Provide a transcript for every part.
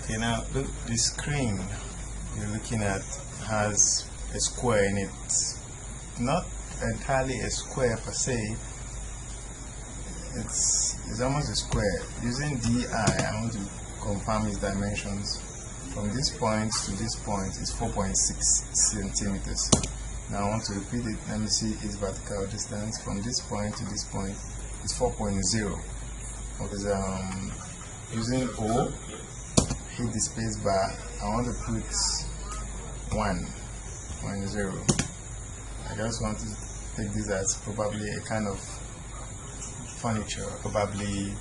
Okay, now look, the screen you're looking at has a square in it. Not entirely a square per se. It's almost a square. Using DI, I want to confirm its dimensions. From this point to this point is 4.6 centimeters. Now I want to repeat it. Let me see its vertical distance. From this point to this point is 4.0. Because using O, hit the space bar, I want to put 1.0. I just want to take this as probably a kind of furniture, probably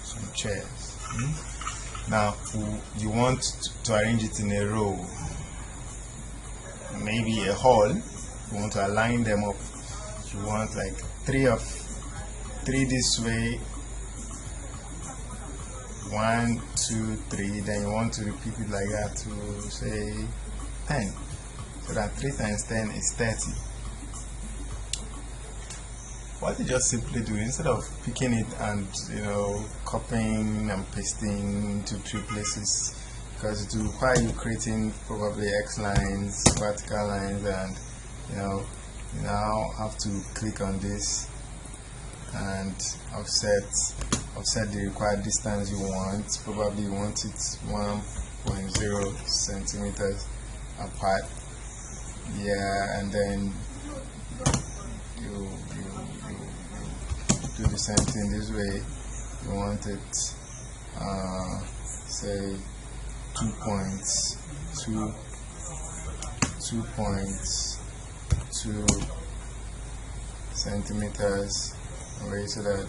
some chairs. Now you want to arrange it in a row, maybe a hall. You want to align them up. You want like three this way, 1, 2, 3. Then you want to repeat it like that to say 10. So that 3 times 10 is 30. What you just simply do, instead of picking it and copying and pasting to 3 places, because it will require you creating probably X lines, vertical lines, and you now have to click on this and offset the required distance you want. Probably you want it 1.0 centimeters apart. Yeah, and then you do the same thing this way. You want it say 2.2 centimeters away, so that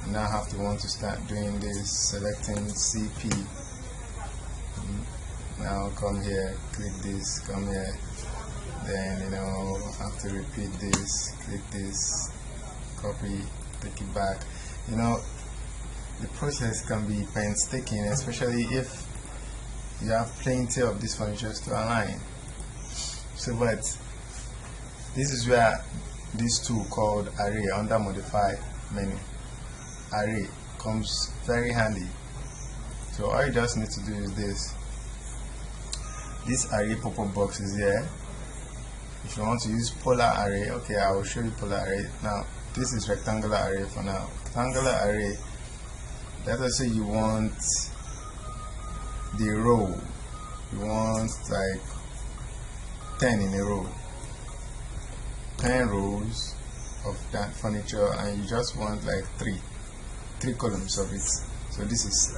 you now have to want to start doing this, selecting CP. Now come here, click this, come here, then have to repeat this, click this, copy, take it back. The process can be painstaking, especially if you have plenty of these furnitures to align. So, but this is where this tool called Array under Modify menu, Array, comes very handy. So all you just need to do is this Array pop-up box is here. If you want to use polar array, okay, I will show you polar array. Now this is rectangular array for now. Rectangular array, let us say you want the row, you want like 10 in a row, 10 rows of that furniture, and you just want like three columns of it. So this is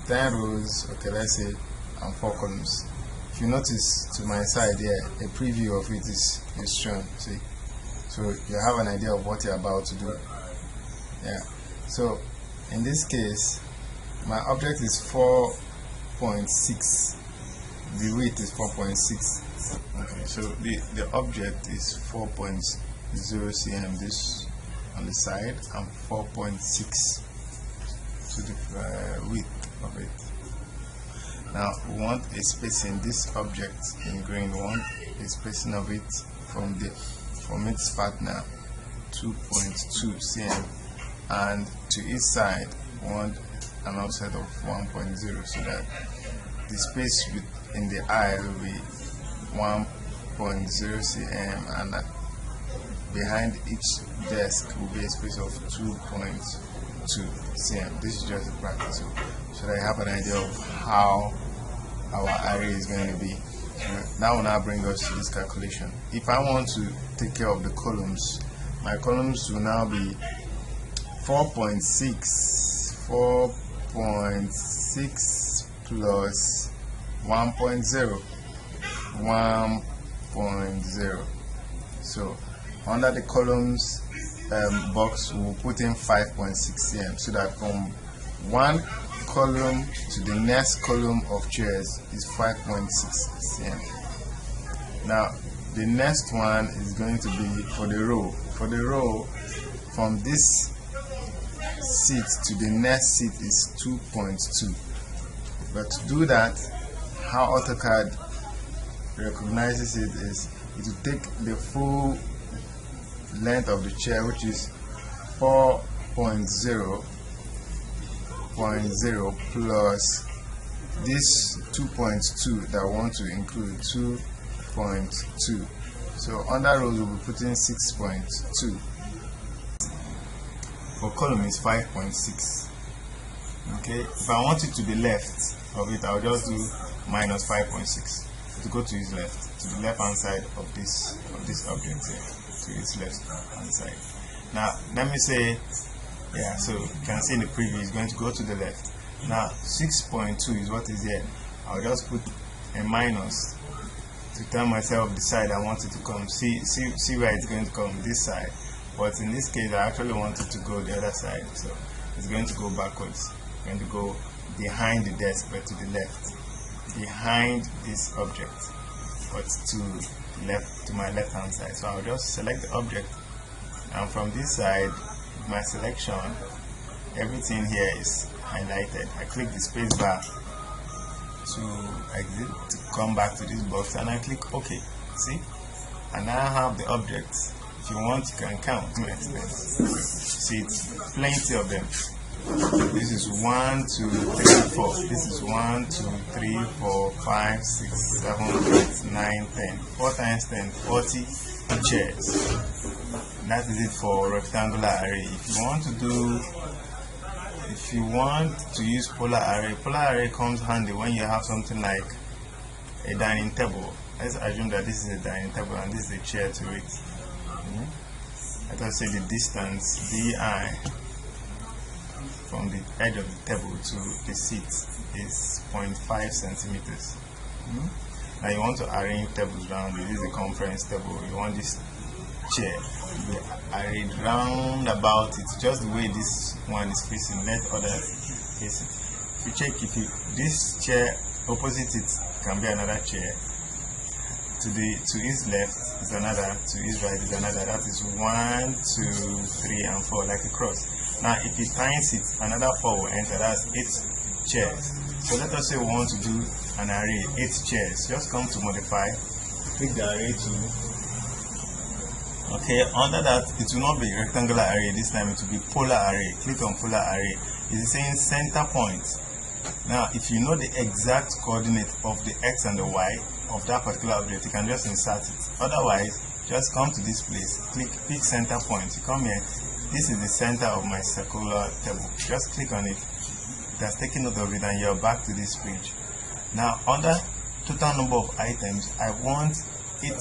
10 rows, okay, let's say, and 4 columns. If you notice to my side here, a preview of it is shown, see? So you have an idea of what you're about to do. Yeah. So in this case, my object is 4.6. The width is 4.6. Okay, so the object is 4.0 cm this on the side and 4.6 to the width of it. Now we want a spacing. This object in green, we want a spacing of it from its partner 2.2 cm, and to each side we want an offset of 1.0, so that the space in the eye will be 1.0 cm, and behind each desk will be a space of 2.2 cm. This is just a practice, so that I have an idea of how our array is going to be. That will now bring us to this calculation. If I want to take care of the columns, my columns will now be 4.6 plus 1.0. So under the columns box, we'll put in 5.6 cm, so that from one column to the next column of chairs is 5.6 cm. Now the next one is going to be for the row. For the row, from this seat to the next seat is 2.2. But to do that, how AutoCAD recognizes it is it will take the full length of the chair, which is 4.0 plus this 2.2 that we want to include 2.2. So under rows we'll be putting 6.2. For column is 5.6. Okay, if I want it to the left of it, I'll just do minus 5.6 to go to its left, to the left hand side of this object here, to its left hand side. Now let me say, yeah, so you can see in the preview it's going to go to the left. Now 6.2 is what is here. I'll just put a minus to tell myself the side I want it to come. See where it's going to come, this side. But in this case I actually want it to go the other side, so it's going to go backwards. It's going to go behind the desk, but to the left, behind this object, but to my left hand side. So I'll just select the object, and from this side, with my selection, everything here is highlighted. I click the space bar to exit, to come back to this box, and I click OK. See, and now I have the objects. If you want, you can count to extent. See, it's plenty of them. This is 1, 2, 3, 4. This is 1, 2, 3, 4, 5, 6, 7, 8, 9, 10. 4 times 10, 40 chairs. That is it for rectangular array. If you want to use polar array comes handy when you have something like a dining table. Let's assume that this is a dining table and this is a chair to it. Let us say the distance di from the edge of the table to the seat is 0.5 centimeters. Now you want to arrange tables around it. This is a conference table. You want this chair to be arranged round about it, just the way this one is facing. Let others face it. If you check, this chair opposite it can be another chair. To its left is another, to its right is another. That is 1, 2, 3, and 4, like a cross. Now if it times it, another 4 will enter. That's 8 chairs. So let us say we want to do an array, 8 chairs. Just come to modify, click the array tool. Okay, under that it will not be rectangular array this time, it will be polar array. Click on polar array. It's saying center point. Now if you know the exact coordinate of the x and the y of that particular object, you can just insert it. Otherwise, just come to this place, pick center point. You come here, this is the center of my circular table. Just click on it. It has taken note of it, and you're back to this page. Now under total number of items, I want 8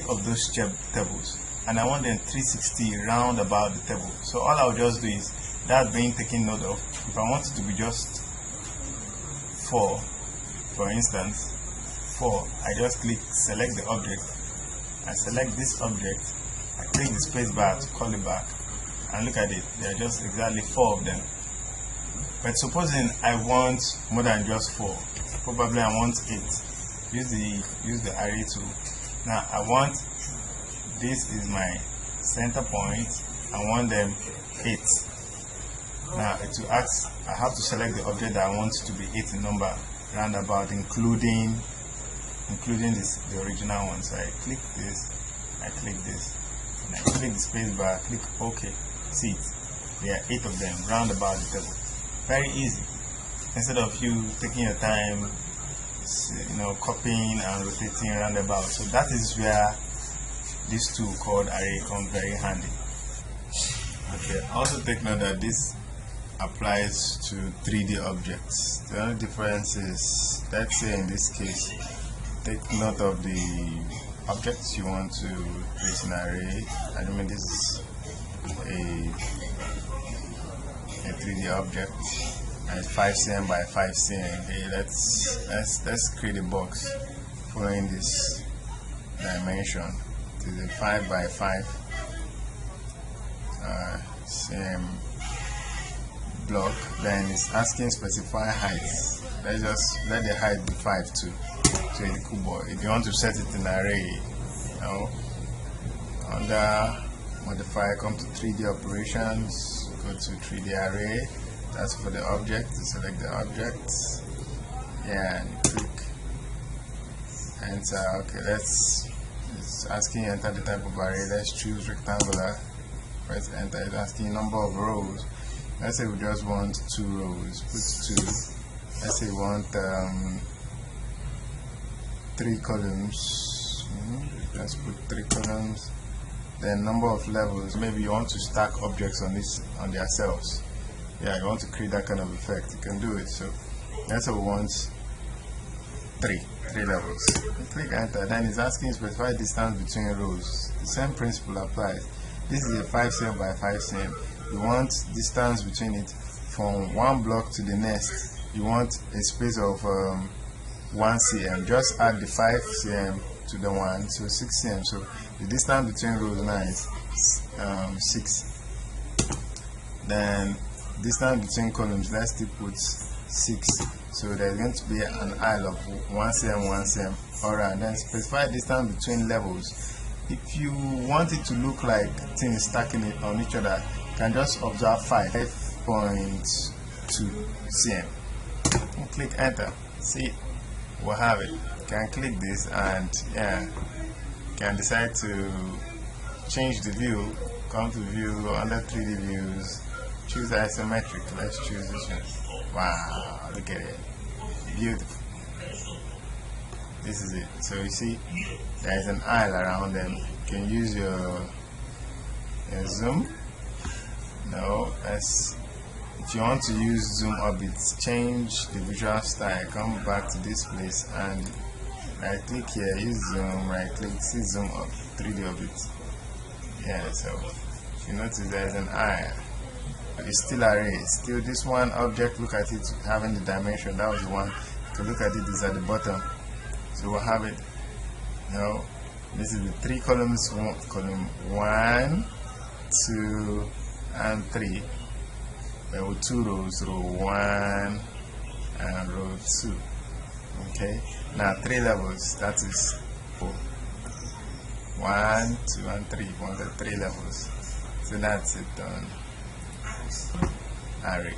of those tables, and I want them 360 round about the table. So all I'll just do is that being taken note of. If I want it to be just 4, for instance, 4, I just select the object, I select this object, I click the space bar to call it back, and look at it, there are just exactly 4 of them. But supposing I want more than just 4, probably I want 8. Use the array tool. Now I want, this is my center point, I want them 8. Now it will ask, I have to select the object that I want to be 8 in number, roundabout, including the original one. So I click this, I click this, and I click the space bar, click OK. See it, there are 8 of them round about the table. Very easy. Instead of you taking your time, copying and rotating around about. So that is where this tool called array comes very handy. Okay, also take note that this applies to 3D objects. The only difference is, let's say in this case, take note of the objects you want to place in an array. I mean, this is a 3D object, and it's 5 cm by 5 cm. Okay, let's create a box following this dimension. It is a 5 by 5 cm block. Then it's asking specify height. Let's just let the height be 5 too. So it's cool. If you want to set it in array, under modify, come to 3D operations, go to 3D array. That's for the object. Select the object, yeah, and click enter. Okay, it's asking you enter the type of array. Let's choose rectangular. Press enter. It's asking number of rows. Let's say we just want 2 rows. Put 2. let's say you want 3 columns. Let's put 3 columns. Then number of levels. Maybe you want to stack objects on their cells. Yeah, you want to create that kind of effect. You can do it. So that's what we want. 3 levels. You click enter. Then it's asking specify distance between rows. The same principle applies. This is a 5 cm by 5 cm. You want distance between it from one block to the next. You want a space of 1 cm. Just add the 5 cm to the 1, so 6 cm. So the distance between rows now is 6. Then distance between columns, let's still put 6. So there's going to be an aisle of 1 cm, 1 cm. Alright, then specify distance between levels. If you want it to look like things stacking it on each other, you can just observe 5.2 cm. And click enter. See, we'll have it. You can click this and yeah, you can decide to change the view. Come to view under 3D views. Choose isometric. Let's choose this one. Wow, look at it. Beautiful. This is it. So you see, there is an aisle around them. You can use your zoom. No, if you want to use zoom orbits, change the visual style. Come back to this place and right click here. Use zoom. Right click. See zoom up. 3D orbit. Yeah. So if you notice, there is an aisle. It's still array. Still this one object. Look at it having the dimension. That was the one. You can look at it. It's at the bottom. So we'll have it. Now this is the 3 columns. Column 1, 2, and 3. There were 2 rows. Row 1 and row 2. Okay. Now 3 levels. That is 4. 1, 2, and 3. We wanted 3 levels. So that's it done. Array.